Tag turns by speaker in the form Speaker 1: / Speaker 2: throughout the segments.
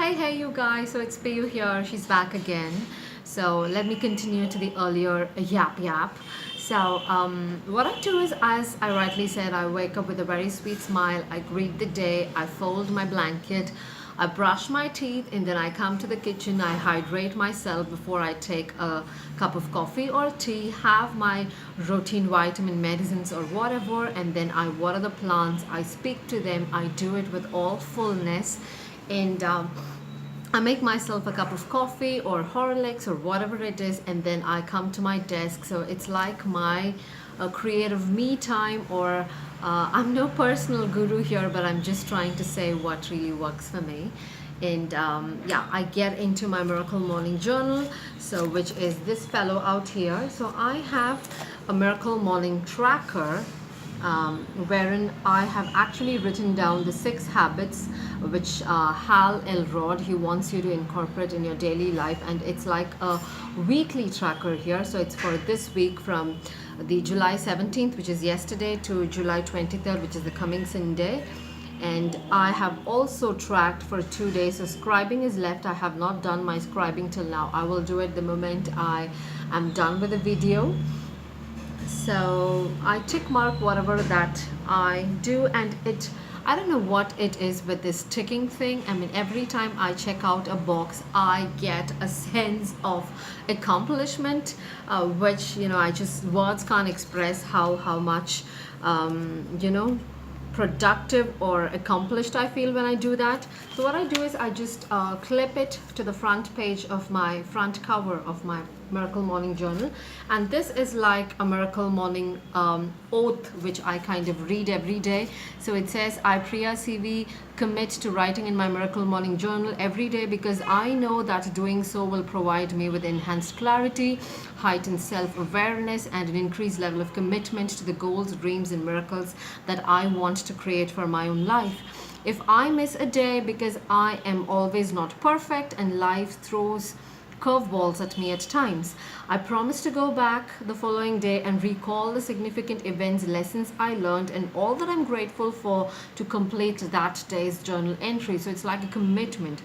Speaker 1: Hey, you guys. So it's Payu here. She's back again. So let me continue to the earlier yap. What I do is, as I rightly said, I wake up with a very sweet smile. I greet the day. I fold my blanket. I brush my teeth, and then I come to the kitchen. I hydrate myself before I take a cup of coffee or tea, have my routine vitamin medicines or whatever, and then I water the plants. I speak to them. I do it with all fullness, and I make myself a cup of coffee or Horlicks or whatever it is, and then I come to my desk. So it's like my creative me time, or I'm no personal guru here, but I'm just trying to say what really works for me. And yeah, I get into my Miracle Morning Journal, so which is this fellow out here. So I have a Miracle Morning Tracker, wherein I have actually written down the 6 habits which Hal Elrod he wants you to incorporate in your daily life, and it's like a weekly tracker here. So it's for this week from the July 17th, which is yesterday, to July 23rd, which is the coming Sunday. And I have also tracked for 2 days. So scribing is left. I have not done my scribing till now. I will do it the moment I am done with the video. So I tick mark whatever that I do, and I don't know what it is with this ticking thing. I mean, every time I check out a box, I get a sense of accomplishment, which, I just, words can't express how much, productive or accomplished I feel when I do that. So what I do is I just clip it to the front page of my front cover of my Miracle Morning Journal, and this is like a Miracle Morning oath which I kind of read every day. So it says, I, Priya CV, commit to writing in my Miracle Morning Journal every day because I know that doing so will provide me with enhanced clarity, heightened self-awareness, and an increased level of commitment to the goals, dreams, and miracles that I want to create for my own life. If I miss a day because I am always not perfect and life throws curveballs at me at times, I promise to go back the following day and recall the significant events, lessons I learned, and all that I'm grateful for to complete that day's journal entry. So it's like a commitment.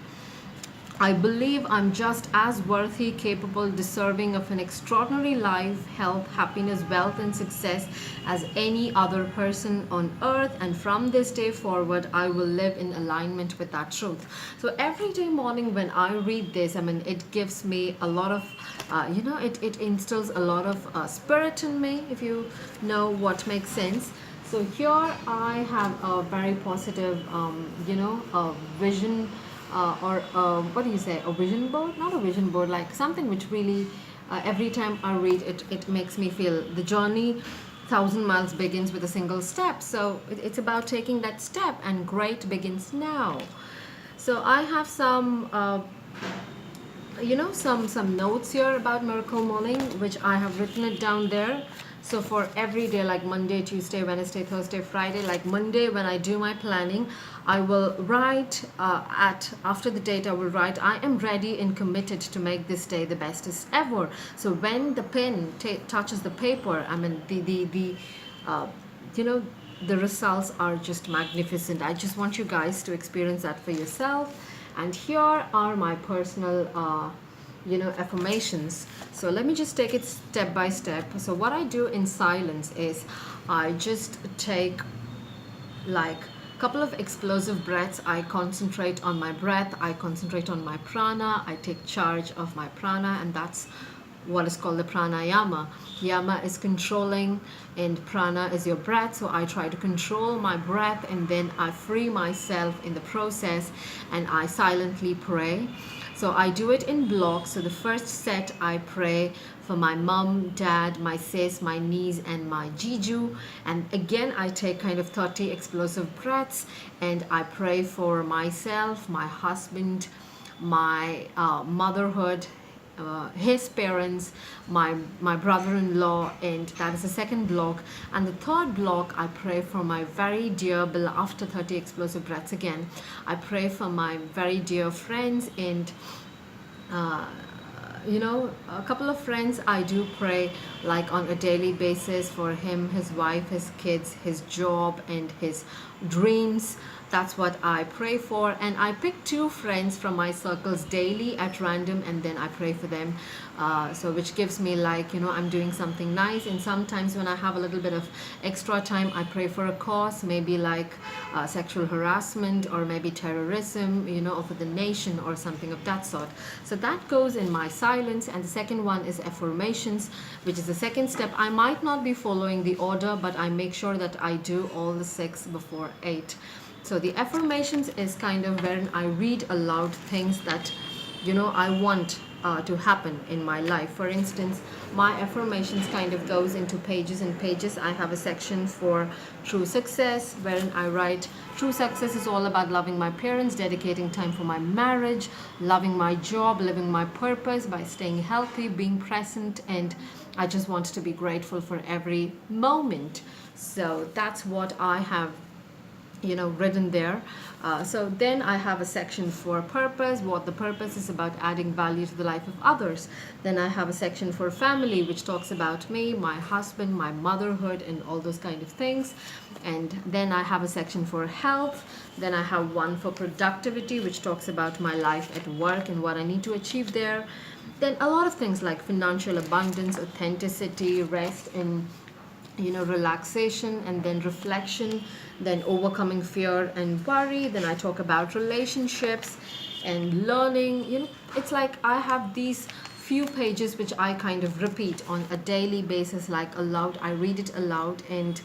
Speaker 1: I believe I'm just as worthy, capable, deserving of an extraordinary life, health, happiness, wealth, and success as any other person on earth. And from this day forward, I will live in alignment with that truth. So every day morning when I read this, I mean, it gives me a lot of, it instills a lot of spirit in me, if you know what makes sense. So here I have a very positive, vision, or what do you say, a vision board, not a vision board, like something which really, every time I read it, it makes me feel the journey 1,000 miles begins with a single step. So it's about taking that step, and great begins now. So I have some some notes here about Miracle Morning, which I have written it down there. So for every day, like Monday, Tuesday, Wednesday, Thursday, Friday, like Monday when I do my planning, I will write after the date, I will write, I am ready and committed to make this day the bestest ever. So when the pen touches the paper, I mean, the results are just magnificent. I just want you guys to experience that for yourself. And here are my personal affirmations. So let me just take it step by step. So what I do in silence is I just take like a couple of explosive breaths. I concentrate on my breath, I concentrate on my prana, I take charge of my prana, and that's what is called the pranayama. Yama is controlling and prana is your breath. So I try to control my breath, and then I free myself in the process, and I silently pray. So I do it in blocks. So the first set I pray for my mom, dad, my sis, my niece, and my jiju. And again, I take kind of 30 explosive breaths, and I pray for myself, my husband, my motherhood, his parents, my brother-in-law, and that is the second block. And the third block, I pray for my very dear beloved. After 30 explosive breaths again, I pray for my very dear friends, and a couple of friends I do pray like on a daily basis for him, his wife, his kids, his job, and his dreams That's what I pray for. And I pick two friends from my circles daily at random, and then I pray for them. So which gives me like, I'm doing something nice. And sometimes when I have a little bit of extra time, I pray for a cause, maybe like sexual harassment, or maybe terrorism, or for the nation or something of that sort. So that goes in my silence. And the second one is affirmations, which is the second step. I might not be following the order, but I make sure that I do all the 6 before 8. So the affirmations is kind of wherein I read aloud things that I want to happen in my life. For instance, my affirmations kind of goes into pages and pages. I have a section for true success, wherein I write true success is all about loving my parents, dedicating time for my marriage, loving my job, living my purpose by staying healthy, being present, and I just want to be grateful for every moment. So that's what I have written there. So then I have a section for purpose, what the purpose is about, adding value to the life of others. Then I have a section for family, which talks about me, my husband, my motherhood, and all those kind of things. And then I have a section for health. Then I have one for productivity, which talks about my life at work and what I need to achieve there. Then a lot of things like financial abundance, authenticity, rest, and relaxation, and then reflection, then overcoming fear and worry. Then I talk about relationships and learning. It's like I have these few pages which I kind of repeat on a daily basis, like aloud. I read it aloud, and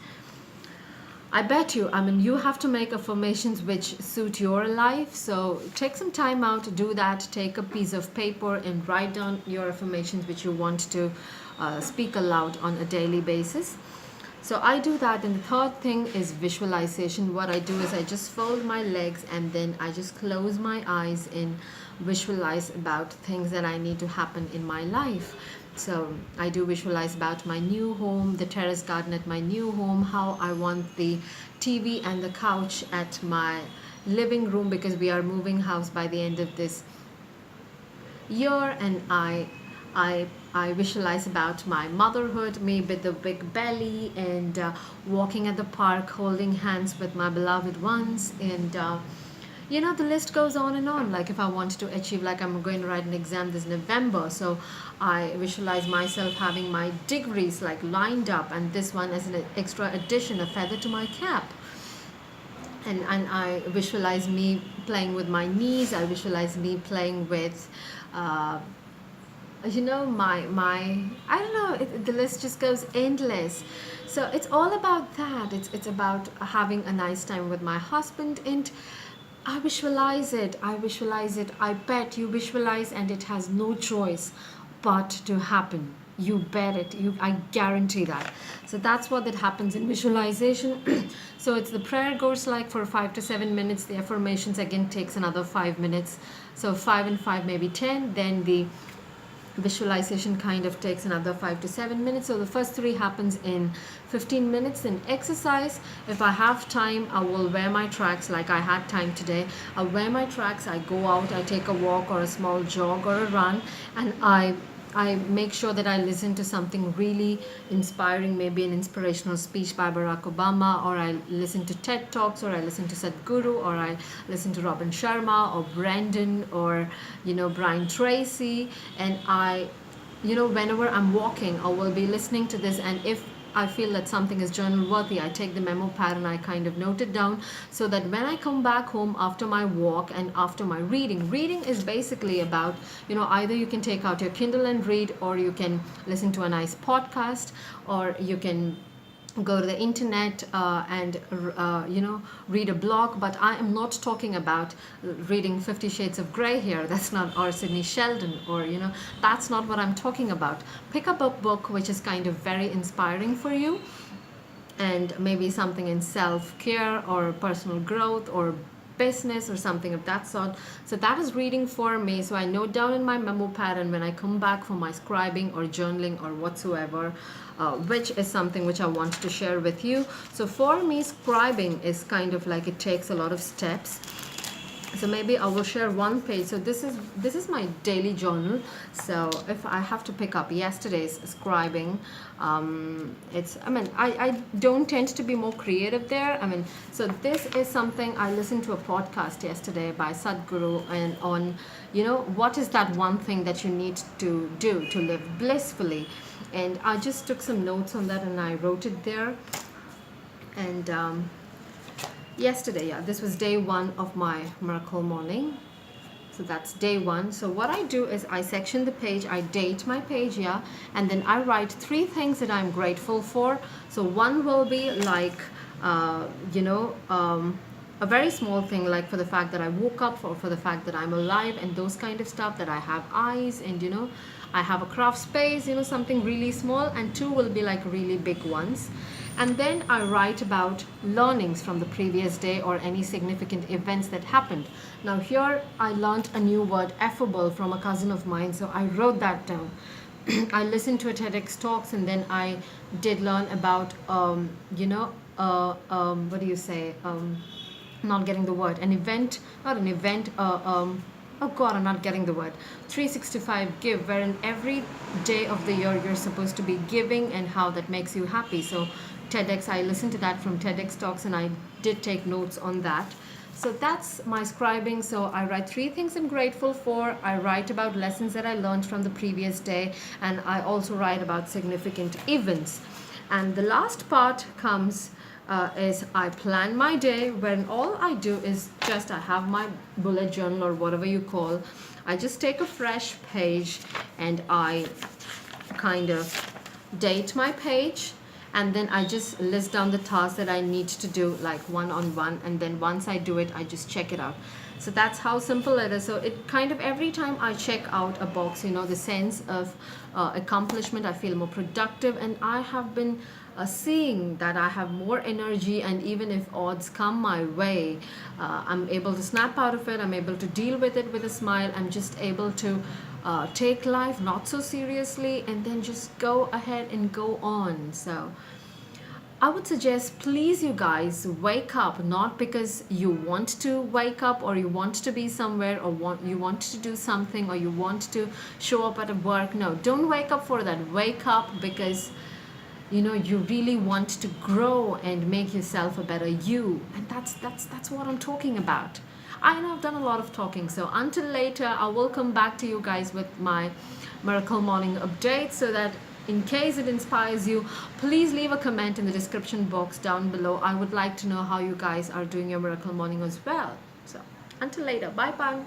Speaker 1: I bet you, you have to make affirmations which suit your life. So take some time out to do that. Take a piece of paper and write down your affirmations which you want to speak aloud on a daily basis. So I do that. And the third thing is visualization. What I do is I just fold my legs, and then I just close my eyes and visualize about things that I need to happen in my life. So I do visualize about my new home, the terrace garden at my new home, how I want the TV and the couch at my living room, because we are moving house by the end of this year. And I visualize about my motherhood, me with the big belly, and walking at the park, holding hands with my beloved ones, and the list goes on and on. Like if I wanted to achieve, like I'm going to write an exam this November, so I visualize myself having my degrees like lined up, and this one as an extra addition, a feather to my cap. And I visualize me playing with my niece. I visualize me playing with my I don't know, the list just goes endless. So it's all about that. It's about having a nice time with my husband, and I visualize it. I bet you visualize, and it has no choice but to happen. You bet it. I guarantee that. So that's what that happens in visualization. So it's the prayer goes like for 5 to 7 minutes. The affirmations again takes another 5 minutes. So 5 and 5, maybe 10. Then the visualization kind of takes another 5 to 7 minutes. So the first 3 happens in 15 minutes. In exercise, if I have time, I will wear my tracks. Like I had time today, I wear my tracks, I go out, I take a walk or a small jog or a run, and I make sure that I listen to something really inspiring, maybe an inspirational speech by Barack Obama, or I listen to TED Talks, or I listen to Sadhguru, or I listen to Robin Sharma, or Brandon, or Brian Tracy. And whenever I'm walking, I will be listening to this, and if I feel that something is journal worthy, I take the memo pad and I kind of note it down, so that when I come back home after my walk and after my reading is basically about, either you can take out your Kindle and read, or you can listen to a nice podcast, or you can go to the internet and read a blog. But I am not talking about reading 50 Shades of Grey here. That's not, or Sidney Sheldon, or that's not what I'm talking about. Pick up a book which is kind of very inspiring for you, and maybe something in self-care or personal growth or business or something of that sort. So that is reading for me. So I note down in my memo pad, and when I come back for my scribing or journaling or whatsoever, which is something which I want to share with you. So for me, scribing is kind of like, it takes a lot of steps. So maybe I will share one page. So this is my daily journal. So if I have to pick up yesterday's scribing, it's, I mean, I don't tend to be more creative there. I mean, so this is something, I listened to a podcast yesterday by Sadhguru, and on, you know, what is that one thing that you need to do to live blissfully. And I just took some notes on that and I wrote it there. And yesterday, yeah, this was day one of my miracle morning. So that's day one. So what I do is I section the page, I date my page, yeah, and then I write 3 things that I'm grateful for. So one will be like, you know, a very small thing, like for the fact that I woke up, for the fact that I'm alive, and those kind of stuff, that I have eyes, and you know, I have a craft space, you know, something really small. And 2 will be like really big ones. And then I write about learnings from the previous day or any significant events that happened. Now here I learned a new word, affable, from a cousin of mine, so I wrote that down. I listened to a TEDx talks, and then I did learn about, you know, what do you say? Not getting the word. An event, not an event. Oh God, I'm not getting the word. 365 give, wherein every day of the year you're supposed to be giving, and how that makes you happy. So TEDx, I listened to that from TEDx talks, and I did take notes on that. So that's my scribing. So I write 3 things I'm grateful for. I write about lessons that I learned from the previous day, and I also write about significant events. And the last part comes, is I plan my day, when all I do is just, I have my bullet journal or whatever you call. I just take a fresh page and I kind of date my page, and then I just list down the tasks that I need to do, like one on one, and then once I do it, I just check it out. So that's how simple it is. So it kind of, every time I check out a box, you know, the sense of accomplishment, I feel more productive, and I have been seeing that I have more energy, and even if odds come my way, I'm able to snap out of it, I'm able to deal with it with a smile, I'm just able to take life not so seriously, and then just go ahead and go on. So I would suggest, please, you guys, wake up, not because you want to wake up, or you want to be somewhere, or you want to do something, or you want to show up at a work. No, don't wake up for that. Wake up because, you know, you really want to grow and make yourself a better you. And that's what I'm talking about. I know I've done a lot of talking, so until later, I will come back to you guys with my miracle morning update, so that in case it inspires you, please leave a comment in the description box down below. I would like to know how you guys are doing your miracle morning as well. So until later, bye bye.